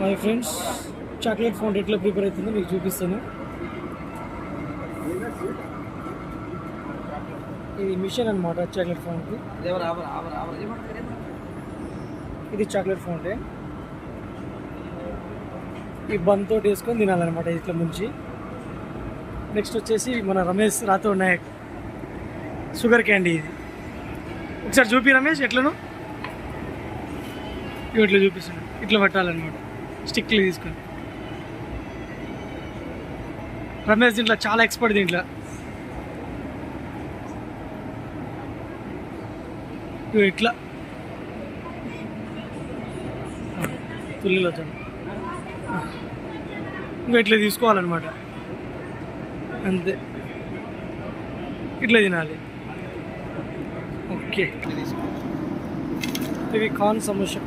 My friends, chocolate fount ఎట్లా prepare అవుతుందో మీకు చూపిస్తాను. ఇది మిషన్ అనమాట చాక్లెట్ ఫౌంట్. ఇది చాక్లెట్ ఫౌంటే. ఈ బంతో వేసుకొని తినాలన్నమాట ఇట్లా ముంచి. నెక్స్ట్ వచ్చేసి మన రమేష్ రాథోడ్ నాయక్ షుగర్ క్యాండీ. ఇది ఒకసారి చూపి రమేష్ ఎట్లను. ఇట్లా చూపిస్తాను, ఇట్లా పట్టాలన్నమాట స్టిక్లు తీసుకొని. రమేష్ దీంట్లో చాలా ఎక్స్పర్ట్. దీంట్లో ఇట్లా తుల్లిలో ఇంకా ఇట్లా తీసుకోవాలన్నమాట, అంతే. ఇట్లా తినాలి. ఓకే, ఇవి కార్న్ సమోసా.